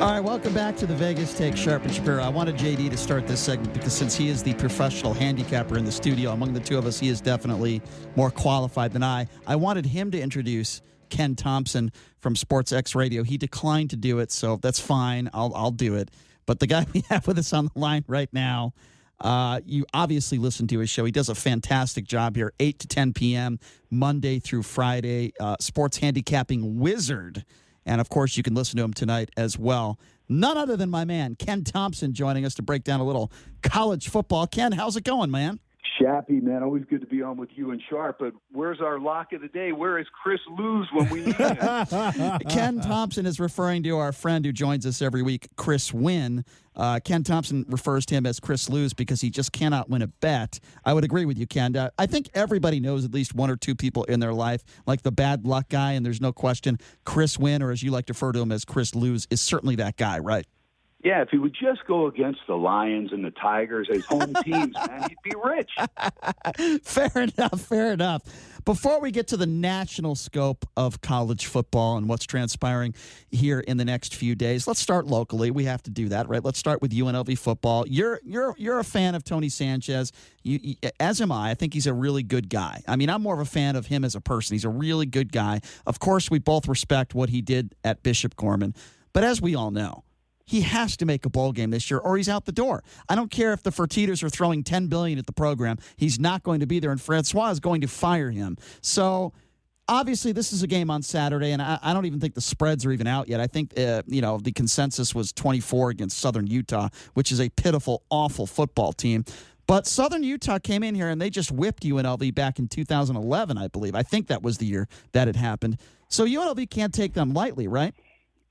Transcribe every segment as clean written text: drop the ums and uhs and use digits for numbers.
All right, welcome back to the Vegas Take Sharp and Shapiro. I wanted JD to start this segment because since he is the professional handicapper in the studio, among the two of us, he is definitely more qualified than I. I wanted him to introduce Ken Thomson from Sports X Radio. He declined to do it, so that's fine. I'll do it. But the guy we have with us on the line right now, you obviously listen to his show. He does a fantastic job here, 8 to 10 p.m., Monday through Friday, sports handicapping wizard. And, of course, you can listen to him tonight as well. None other than my man, Ken Thomson, joining us to break down a little college football. Ken, how's it going, man? Shappy, man, always good to be on with you and Sharp, but where's our lock of the day? Where is Chris Luz when we need him? Ken Thomson is referring to our friend who joins us every week, Chris Wynn. Ken Thomson refers to him as Chris Luz because he just cannot win a bet. I would agree with you, Ken. I think everybody knows at least one or two people in their life, like the bad luck guy, and there's no question Chris Wynn, or as you like to refer to him as Chris Luz, is certainly that guy, right? Yeah, if he would just go against the Lions and the Tigers as home teams, man, he'd be rich. Fair enough. Before we get to the national scope of college football and what's transpiring here in the next few days, let's start locally. We have to do that, right? Let's start with UNLV football. You're a fan of Tony Sanchez, as am I. I think he's a really good guy. I mean, I'm more of a fan of him as a person. He's a really good guy. Of course, we both respect what he did at Bishop Gorman. But as we all know, he has to make a bowl game this year or he's out the door. I don't care if the Fertittas are throwing $10 billion at the program. He's not going to be there, and Francois is going to fire him. So, obviously, this is a game on Saturday, and I don't even think the spreads are even out yet. I think, the consensus was 24 against Southern Utah, which is a pitiful, awful football team. But Southern Utah came in here, and they just whipped UNLV back in 2011, I believe. I think that was the year that it happened. So UNLV can't take them lightly, right?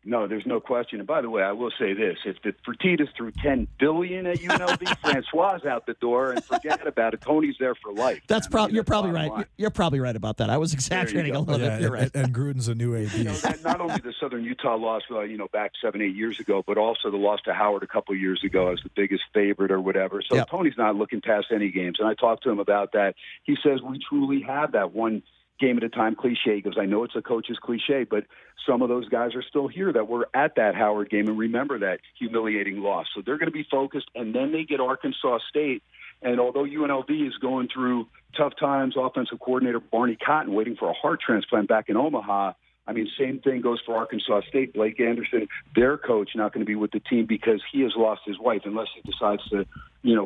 No, there's no question. And by the way, I will say this. If the Fertittas threw $10 billion at UNLV, Francois out the door, and forget about it. Tony's there for life. You're probably right. Line. You're probably right about that. I was exaggerating a little bit. You're right. And Gruden's a new AD. Not only the Southern Utah loss, back 7-8 years ago, but also the loss to Howard a couple of years ago as the biggest favorite or whatever. So Yep. Tony's not looking past any games. And I talked to him about that. He says we truly have that one game at a time cliche. He goes, I know it's a coach's cliche, but some of those guys are still here that were at that Howard game and remember that humiliating loss. So they're going to be focused, and then they get Arkansas State. And although UNLV is going through tough times, offensive coordinator Barney Cotton waiting for a heart transplant back in Omaha, I mean, same thing goes for Arkansas State. Blake Anderson, their coach, not going to be with the team because he has lost his wife unless he decides to,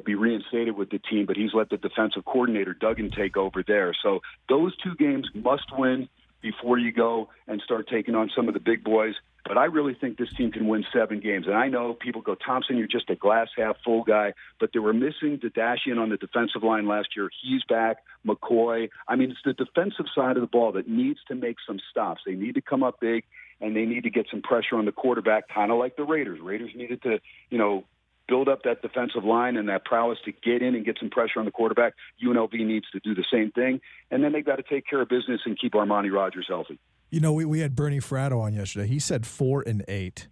be reinstated with the team. But he's let the defensive coordinator, Duggan, take over there. So those two games must win before you go and start taking on some of the big boys. But I really think this team can win 7 games. And I know people go, Thomson, you're just a glass-half-full guy. But they were missing Dadashian on the defensive line last year. He's back. McCoy. I mean, it's the defensive side of the ball that needs to make some stops. They need to come up big, and they need to get some pressure on the quarterback, kind of like the Raiders. Raiders needed to, build up that defensive line and that prowess to get in and get some pressure on the quarterback. UNLV needs to do the same thing. And then they've got to take care of business and keep Armani Rogers healthy. We had Bernie Fratto on yesterday. He said 4-8.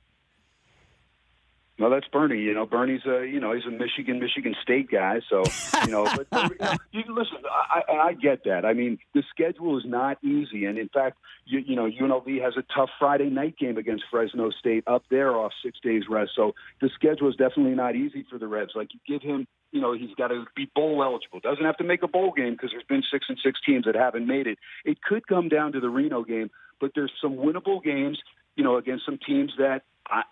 No, that's Bernie. Bernie's he's a Michigan State guy. So, but you listen, I get that. I mean, the schedule is not easy. And in fact, UNLV has a tough Friday night game against Fresno State up there off 6 days rest. So the schedule is definitely not easy for the Reds. Like you give him, he's got to be bowl eligible. Doesn't have to make a bowl game because there's been 6-6 teams that haven't made it. It could come down to the Reno game, but there's some winnable games, against some teams that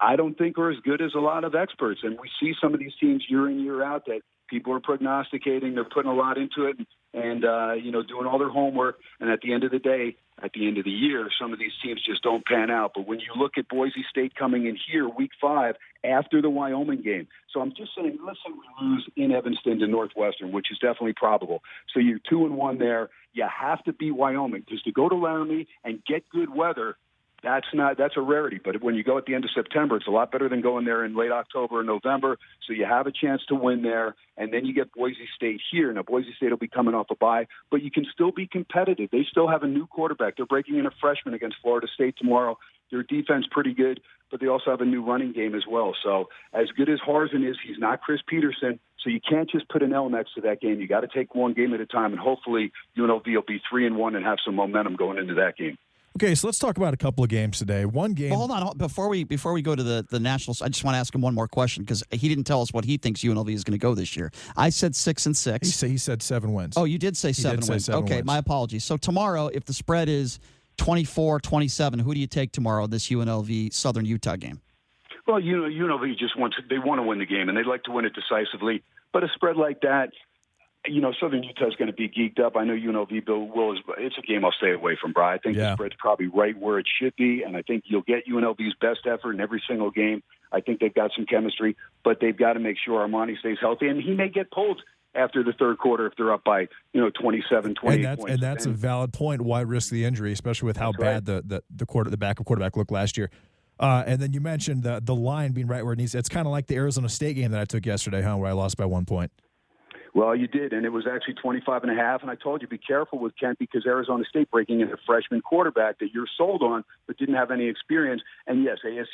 I don't think are as good as a lot of experts. And we see some of these teams year in, year out that people are prognosticating. They're putting a lot into it and doing all their homework. And at the end of the day, at the end of the year, some of these teams just don't pan out. But when you look at Boise State coming in here week 5 after the Wyoming game. So I'm just saying, let's say we lose in Evanston to Northwestern, which is definitely probable. So you're 2-1 there. You have to beat Wyoming because to go to Laramie and get good weather, that's a rarity. But when you go at the end of September, it's a lot better than going there in late October or November. So you have a chance to win there, and then you get Boise State here. Now, Boise State will be coming off a bye, but you can still be competitive. They still have a new quarterback. They're breaking in a freshman against Florida State tomorrow. Their defense pretty good, but they also have a new running game as well. So as good as Harsin is, he's not Chris Peterson. So you can't just put an L next to that game. You got to take one game at a time, and hopefully UNLV will be 3-1 and have some momentum going into that game. Okay, so let's talk about a couple of games today. One game. Well, hold on. Before we go to the Nationals, I just want to ask him one more question because he didn't tell us what he thinks UNLV is going to go this year. I said 6-6. He said 7 wins. Oh, you did say 7 wins. Okay, wins. my apologies. So tomorrow, if the spread is 24-27, who do you take tomorrow, this UNLV Southern Utah game? Well, UNLV just want to win the game, and they'd like to win it decisively. But a spread like that, Southern Utah is going to be geeked up. I know UNLV will. It's a game I'll stay away from, Brian. I think the spread's probably right where it should be, and I think you'll get UNLV's best effort in every single game. I think they've got some chemistry, but they've got to make sure Armani stays healthy, and he may get pulled after the third quarter if they're up by 27, 28 points. And that's a valid point. Why risk the injury, especially with how bad the backup quarterback looked last year. And then you mentioned the line being right where it needs. It's kind of like the Arizona State game that I took yesterday, where I lost by 1 point. Well, you did, and it was actually 25.5, and I told you be careful with Kent because Arizona State breaking in a freshman quarterback that you're sold on but didn't have any experience. And, yes, ASU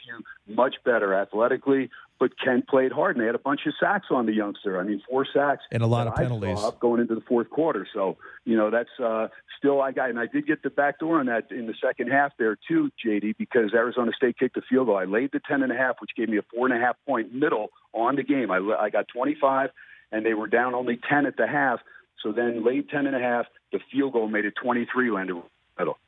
much better athletically, but Kent played hard, and they had a bunch of sacks on the youngster. 4 sacks. And a lot of penalties. Going into the fourth quarter. So, that's still and I did get the back door on that in the second half there too, JD, because Arizona State kicked the field goal. I laid the 10.5, which gave me a 4.5-point middle on the game. I got 25. And they were down only 10 at the half. So then late 10.5, the field goal made it 23, landed middle.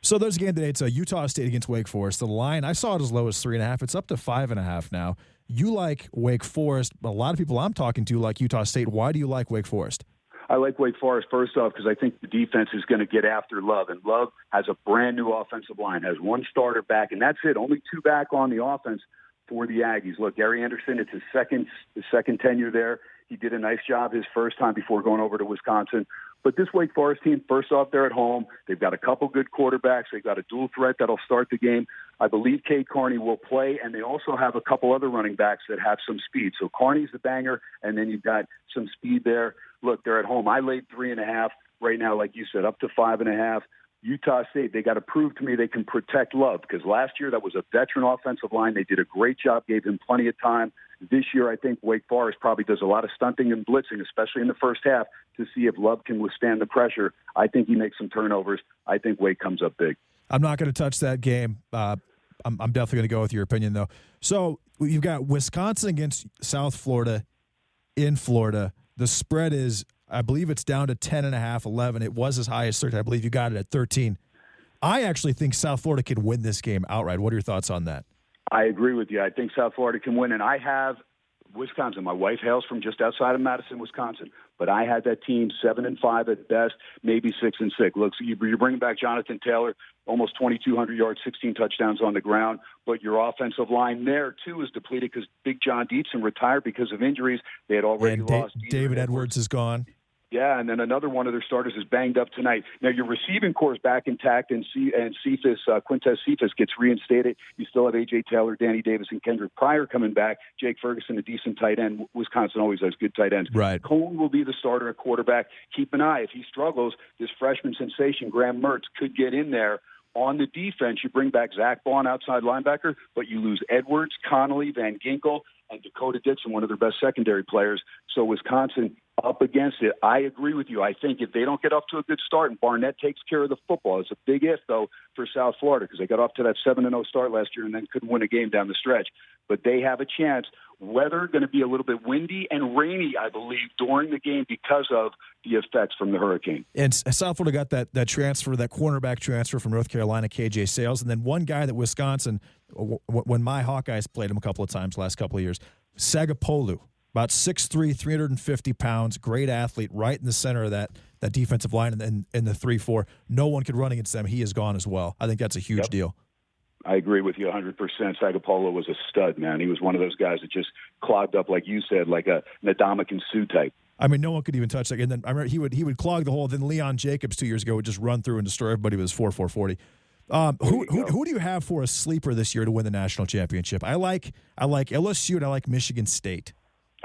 So there's a game today. It's Utah State against Wake Forest. The line, I saw it as low as 3.5. It's up to 5.5 now. You like Wake Forest, but a lot of people I'm talking to like Utah State. Why do you like Wake Forest? I like Wake Forest, first off, because I think the defense is going to get after Love. And Love has a brand-new offensive line, has 1 starter back, and that's it. Only 2 back on the offense for the Aggies. Look, Gary Anderson, it's his second tenure there. He did a nice job his first time before going over to Wisconsin. But this Wake Forest team, first off, they're at home. They've got a couple good quarterbacks. They've got a dual threat that'll start the game. I believe Cade Carney will play, and they also have a couple other running backs that have some speed. So Carney's the banger, and then you've got some speed there. Look, they're at home. I laid 3.5 right now, like you said, up to 5.5. Utah State, they got to prove to me they can protect Love because last year that was a veteran offensive line. They did a great job, gave him plenty of time. This year, I think Wake Forest probably does a lot of stunting and blitzing, especially in the first half, to see if Love can withstand the pressure. I think he makes some turnovers. I think Wake comes up big. I'm not going to touch that game. I'm definitely going to go with your opinion, though. So you've got Wisconsin against South Florida in Florida. The spread is, I believe it's down to 10.5, 11. It was as high as 13. I believe you got it at 13. I actually think South Florida can win this game outright. What are your thoughts on that? I agree with you. I think South Florida can win, and I have Wisconsin. My wife hails from just outside of Madison, Wisconsin, but I had that team 7-5 at best, maybe 6-6. Look, you're bringing back Jonathan Taylor, almost 2,200 yards, 16 touchdowns on the ground, but your offensive line there, too, is depleted because Big John Dietzen retired because of injuries. They had already lost. David Edwards is gone. Yeah, and then another one of their starters is banged up tonight. Now, your receiving core is back intact, and Cephas, Quintez Cephas gets reinstated. You still have A.J. Taylor, Danny Davis, and Kendrick Pryor coming back. Jake Ferguson, a decent tight end. Wisconsin always has good tight ends. Right. Cone will be the starter at quarterback. Keep an eye. If he struggles, this freshman sensation, Graham Mertz, could get in there. On the defense, you bring back Zach Vaughn, outside linebacker, but you lose Edwards, Connolly, Van Ginkel, and Dakota Dixon, one of their best secondary players. So Wisconsin up against it. I agree with you. I think if they don't get off to a good start and Barnett takes care of the football, it's a big if, though, for South Florida because they got off to that 7-0 start last year and then couldn't win a game down the stretch. But they have a chance. Weather going to be a little bit windy and rainy, I believe, during the game because of the effects from the hurricane. And South Florida got that transfer, that cornerback transfer from North Carolina, KJ Sales, and then one guy that Wisconsin, when my Hawkeyes played him a couple of times last couple of years, Sagapolu, about 6'3", 350 pounds, great athlete, right in the center of that defensive line in the 3-4. No one could run against them. He is gone as well. I think that's a huge deal. I agree with you 100%. Sagapolu was a stud, man. He was one of those guys that just clogged up, like you said, like a Ndamukong Suh type. I mean, no one could even touch that. And then I remember he would clog the hole. Then Leon Jacobs 2 years ago would just run through and destroy everybody with his 4.40. Who do you have for a sleeper this year to win the national championship? I like LSU and I like Michigan State.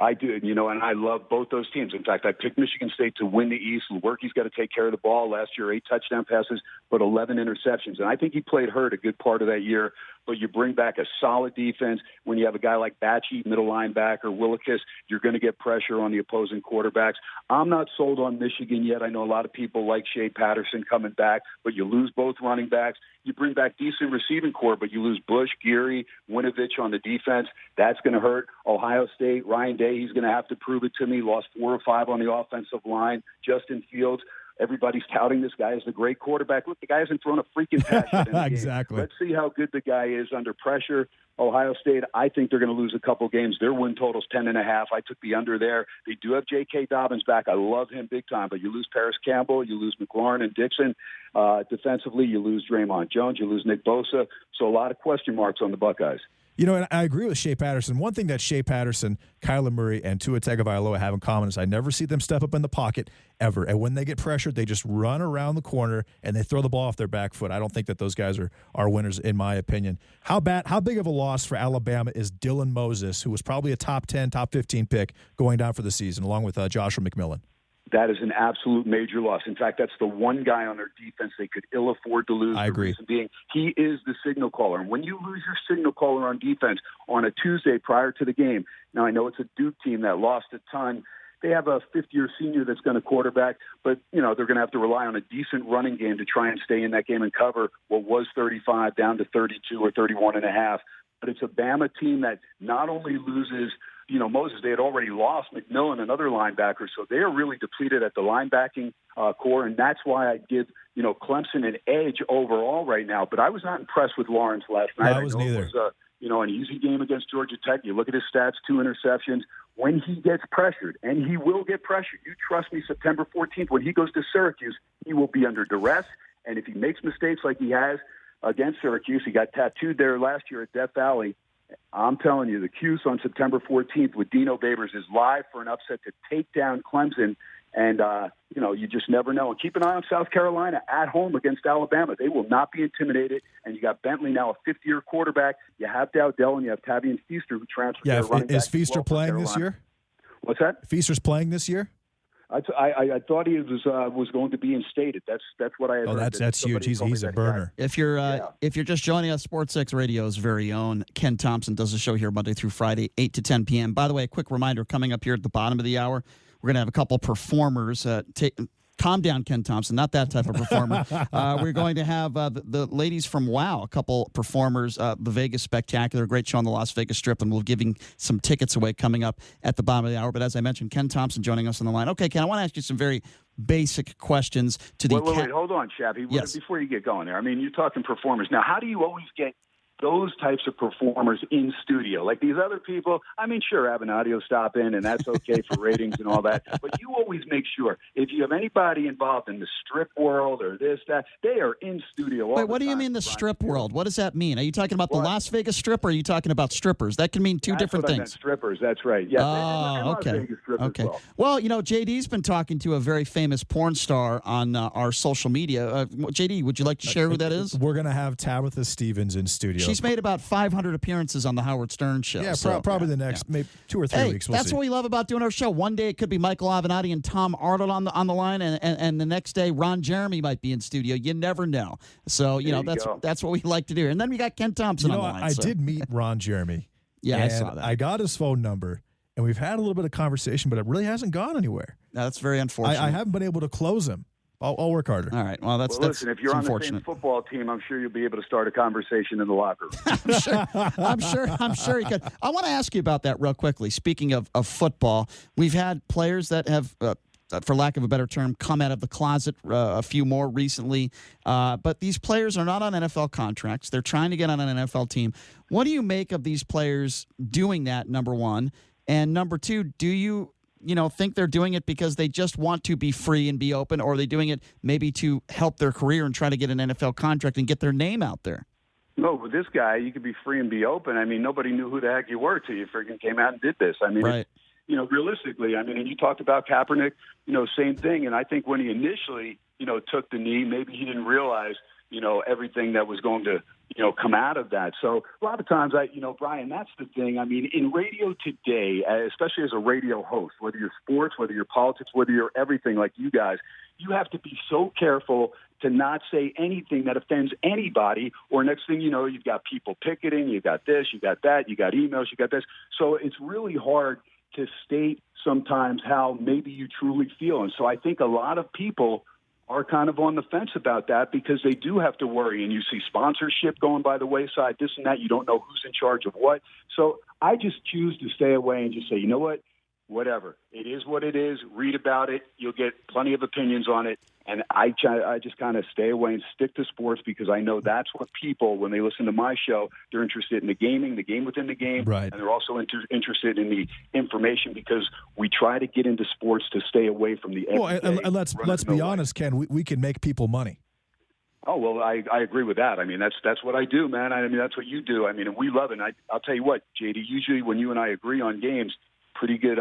I do, and I love both those teams. In fact, I picked Michigan State to win the East. Lewerke's got to take care of the ball. Last year, 8 touchdown passes, but 11 interceptions. And I think he played hurt a good part of that year. but you bring back a solid defense. When you have a guy like Batchy, middle linebacker, Willikis, you're going to get pressure on the opposing quarterbacks. I'm not sold on Michigan yet. I know a lot of people like Shea Patterson coming back, but you lose both running backs. You bring back decent receiving core, but you lose Bush, Geary, Winovich on the defense. That's going to hurt. Ohio State, Ryan Day, he's going to have to prove it to me. Lost 4 or 5 on the offensive line. Justin Fields, everybody's touting this guy as the great quarterback. Look, the guy hasn't thrown a freaking pass yet in the Exactly. game. Let's see how good the guy is under pressure. Ohio State, I think they're going to lose a couple games. Their win total's 10.5. I took the under there. They do have J.K. Dobbins back. I love him big time, but you lose Paris Campbell, you lose McLaurin and Dixon. Defensively, you lose Draymond Jones, you lose Nick Bosa. So a lot of question marks on the Buckeyes. You know, and I agree with Shea Patterson. One thing that Shea Patterson, Kyler Murray, and Tua Tagovailoa have in common is I never see them step up in the pocket ever. And when they get pressured, they just run around the corner and they throw the ball off their back foot. I don't think that those guys are winners, in my opinion. How big of a loss for Alabama is Dylan Moses, who was probably a top 10, top 15 pick going down for the season, along with Joshua McMillan? That is an absolute major loss. In fact, that's the one guy on their defense they could ill afford to lose. I agree. The reason being, he is the signal caller. And when you lose your signal caller on defense on a Tuesday prior to the game, now I know it's a Duke team that lost a ton. They have a fifth-year senior that's going to quarterback, but, you know, they're going to have to rely on a decent running game to try and stay in that game and cover what was 35 down to 32 or 31.5. But it's a Bama team that not only loses – you know, Moses, they had already lost McMillan and other linebackers, so they are really depleted at the linebacking core, and that's why I give, you know, Clemson an edge overall right now. But I was not impressed with Lawrence last night. I was neither. It was, you know, an easy game against Georgia Tech. You look at his stats, 2 interceptions. When he gets pressured, and he will get pressured, you trust me, September 14th, when he goes to Syracuse, he will be under duress, and if he makes mistakes like he has against Syracuse, he got tattooed there last year at Death Valley, I'm telling you, the Cuse on September 14th with Dino Babers is live for an upset to take down Clemson. And, you know, you just never know. And keep an eye on South Carolina at home against Alabama. They will not be intimidated. And you got Bentley now, a fifth-year quarterback. You have Dowdell and you have Tavian Feaster who transferred. Yeah, running is back Feaster playing this year? What's that? Feaster's playing this year? I thought he was going to be instated. That's what I had heard. That's huge. He's a burner. If you're just joining us, Sports 6 Radio's very own Ken Thomson does a show here Monday through Friday, 8 to 10 p.m. By the way, a quick reminder coming up here at the bottom of the hour, we're going to have a couple performers. Calm down, Ken Thomson, not that type of performer. We're going to have the ladies from WOW, a couple performers, the Vegas Spectacular, great show on the Las Vegas Strip, and we'll be giving some tickets away coming up at the bottom of the hour. But as I mentioned, Ken Thomson joining us on the line. Okay, Ken, I want to ask you some very basic questions to the Wait, hold on, Chappie. Yes. Before you get going there, I mean, you're talking performers. Now, how do you always get those types of performers in studio? Like these other people, I mean, sure, have an audio stop in, and that's okay for ratings and all that. But you always make sure, if you have anybody involved in the strip world or this, that, they are in studio all the time. Wait, what do you mean the strip world? What does that mean? Are you talking about the Las Vegas Strip, or are you talking about strippers? That can mean two different things. I meant strippers, that's right. Yeah. Okay. Well, you know, JD's been talking to a very famous porn star on our social media. JD, would you like to share who that is? We're going to have Tabitha Stevens in studio. She's made about 500 appearances on the Howard Stern show. Yeah, probably the next maybe 2 or 3 weeks. That's what we love about doing our show. One day it could be Michael Avenatti and Tom Arnold on the line, and the next day Ron Jeremy might be in studio. You never know. So that's what we like to do. And then we got Ken Thomson on the line. I did meet Ron Jeremy. Yeah, I saw that. I got his phone number, and we've had a little bit of conversation, but it really hasn't gone anywhere. No, that's very unfortunate. I haven't been able to close him. I'll work harder. All right. Well, listen, if you're on the same football team, I'm sure you'll be able to start a conversation in the locker room. I'm sure you could. I want to ask you about that real quickly. Speaking of football, we've had players that have, for lack of a better term, come out of the closet, a few more recently. But these players are not on NFL contracts. They're trying to get on an NFL team. What do you make of these players doing that, number one? And number two, do you think they're doing it because they just want to be free and be open, or are they doing it maybe to help their career and try to get an NFL contract and get their name out there? No, with this guy, you could be free and be open. I mean, nobody knew who the heck you were till you freaking came out and did this. I mean, right. Realistically, I mean, and you talked about Kaepernick, same thing. And I think when he initially, took the knee, maybe he didn't realize, everything that was going to, come out of that. So a lot of times Brian, that's the thing. I mean, in radio today, especially as a radio host, whether you're sports, whether you're politics, whether you're everything like you guys, you have to be so careful to not say anything that offends anybody, or next thing you know, you've got people picketing, you got this, you got that, you got emails, you got this. So it's really hard to state sometimes how maybe you truly feel. And so I think a lot of people are kind of on the fence about that because they do have to worry. And you see sponsorship going by the wayside, this and that. You don't know who's in charge of what. So I just choose to stay away and just say, you know what? Whatever. It is what it is. Read about it. You'll get plenty of opinions on it. And I just kind of stay away and stick to sports because I know that's what people, when they listen to my show, they're interested in the gaming, the game within the game, right. And they're also interested in the information because we try to get into sports to stay away from the everyday. Well, and let's be honest, Ken, we can make people money. Oh, well, I agree with that. I mean, that's what I do, man. I mean, that's what you do. I mean, and we love it. And I'll tell you what, JD, usually when you and I agree on games, pretty good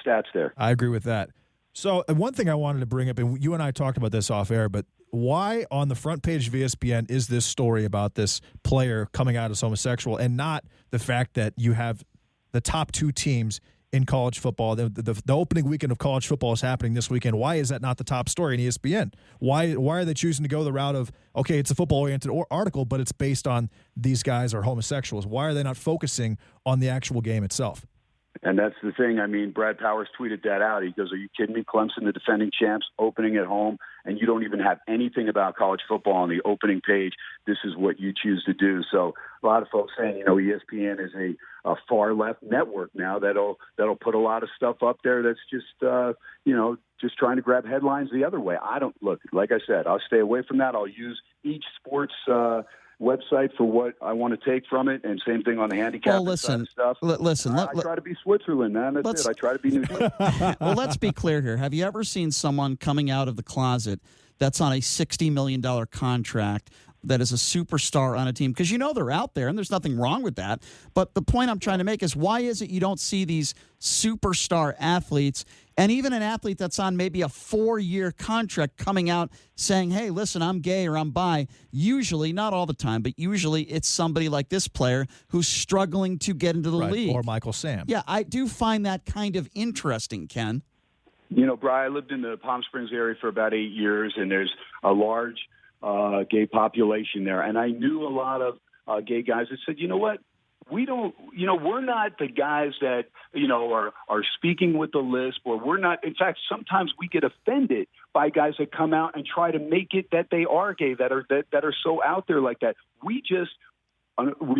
stats there. I agree with that. So one thing I wanted to bring up, and you and I talked about this off air, but why on the front page of ESPN is this story about this player coming out as homosexual and not the fact that you have the top two teams in college football? The opening weekend of college football is happening this weekend. Why is that not the top story in ESPN? Why are they choosing to go the route of, okay, it's a football-oriented article, but it's based on these guys are homosexuals? Why are they not focusing on the actual game itself? And that's the thing. I mean, Brad Powers tweeted that out. He goes, are you kidding me? Clemson, the defending champs, opening at home, and you don't even have anything about college football on the opening page. This is what you choose to do. So a lot of folks saying, ESPN is a far left network now that'll put a lot of stuff up there that's just, just trying to grab headlines the other way. I don't look, like I said, I'll stay away from that. I'll use each sports website for what I want to take from it, and same thing on the handicappers side of stuff. I try to be Switzerland, man. That's it. I try to be neutral. Well, let's be clear here. Have you ever seen someone coming out of the closet that's on a $60 million contract that is a superstar on a team? Because they're out there, and there's nothing wrong with that. But the point I'm trying to make is, why is it you don't see these superstar athletes, and even an athlete that's on maybe a 4-year contract, coming out saying, hey, listen, I'm gay or I'm bi? Usually, not all the time, but usually it's somebody like this player who's struggling to get into the league. Or Michael Sam. Yeah, I do find that kind of interesting, Ken. Brian, I lived in the Palm Springs area for about 8 years, and there's a large gay population there. And I knew a lot of gay guys that said, you know what? We don't, we're not the guys that, are speaking with the lisp, or we're not. In fact, sometimes we get offended by guys that come out and try to make it that they are gay, that are so out there like that. We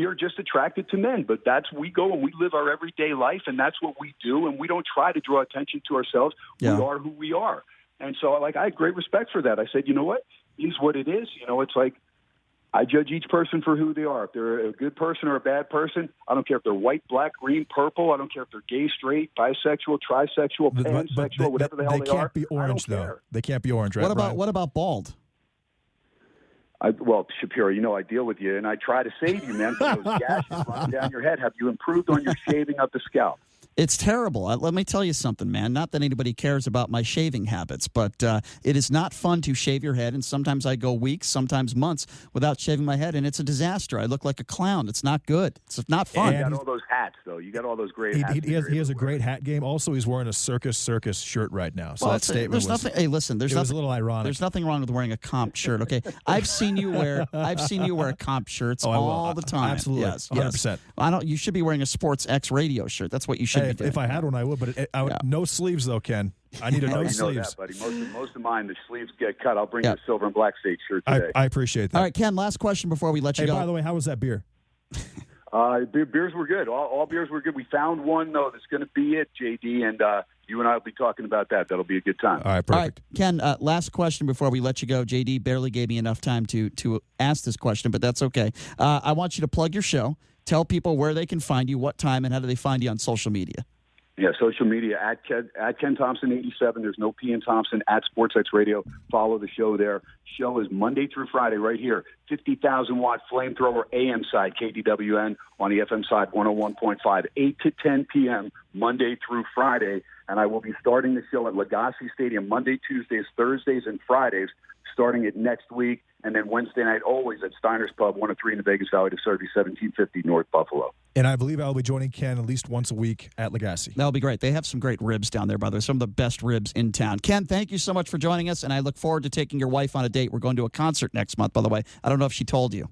are just attracted to men, but we go and we live our everyday life, and that's what we do. And we don't try to draw attention to ourselves. Yeah. We are who we are. And so I have great respect for that. I said, you know what? It is what it is. It's like, I judge each person for who they are. If they're a good person or a bad person, I don't care if they're white, black, green, purple. I don't care if they're gay, straight, bisexual, trisexual, pansexual, whatever the hell they are. They can't be orange, though. They can't be orange, right? What about bald? Well, Shapiro, I deal with you, and I try to save you, man, from those gashes running down your head. Have you improved on your shaving of the scalp? It's terrible. Let me tell you something, man. Not that anybody cares about my shaving habits, but it is not fun to shave your head, and sometimes I go weeks, sometimes months without shaving my head, and it's a disaster. I look like a clown. It's not good. It's not fun. You got all those hats, though. You got all those great hats. He has a great hat game. Also, he's wearing a circus shirt right now. So that statement hey, listen, was a little ironic. There's nothing wrong with wearing a comp shirt, okay? I've seen you wear comp shirts all the time. Absolutely. Yes, 100%. You should be wearing a Sports X radio shirt. That's what you should be doing. If I had one, I would, but no sleeves, though, Ken. I need no sleeves. That, buddy. Most of mine, the sleeves get cut. I'll bring you a silver and black state shirt today. I appreciate that. All right, Ken, last question before we let you go. By the way, how was that beer? Beers were good. All beers were good. We found one, though, that's going to be it, JD, and you and I will be talking about that. That'll be a good time. All right, perfect. All right, Ken, last question before we let you go. JD barely gave me enough time to ask this question, but that's okay. I want you to plug your show. Tell people where they can find you, what time, and how do they find you on social media. Yeah, social media at Ken Thomson 87. There's no P in Thompson at SportsX Radio. Follow the show there. Show is Monday through Friday right here. 50,000 watt flamethrower AM side KDWN, on the FM side 101.5, 8 to 10 p.m. Monday through Friday. And I will be starting the show at Legacy Stadium Monday, Tuesdays, Thursdays, and Fridays, starting it next week. And then Wednesday night, always at Steiner's Pub, 103 in the Vegas Valley to serve you, 1750 North Buffalo. And I believe I'll be joining Ken at least once a week at Legacy. That'll be great. They have some great ribs down there, by the way. Some of the best ribs in town. Ken, thank you so much for joining us, and I look forward to taking your wife on a date. We're going to a concert next month, by the way. I don't know if she told you.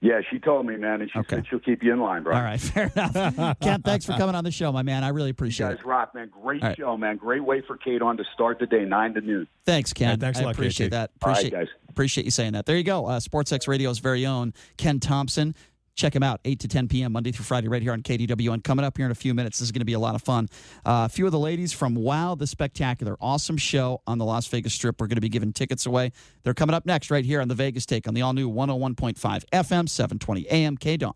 Yeah, she told me, man, and she said she'll keep you in line, bro. All right, fair enough. Ken, thanks for coming on the show, my man. I really appreciate it. You guys rock, man. Great show, man. Great way for Kate on to start the day, 9 to noon. Thanks, Ken. Thanks a lot, appreciate KT. that. All right, guys. Appreciate you saying that. There you go. SportsX Radio's very own Ken Thomson. Check him out, 8 to 10 p.m., Monday through Friday, right here on KDWN. Coming up here in a few minutes, this is going to be a lot of fun. A few of the ladies from Wow the Spectacular. Awesome show on the Las Vegas Strip. We're going to be giving tickets away. They're coming up next right here on the Vegas Take on the all-new 101.5 FM, 720 AM, K-Dawn.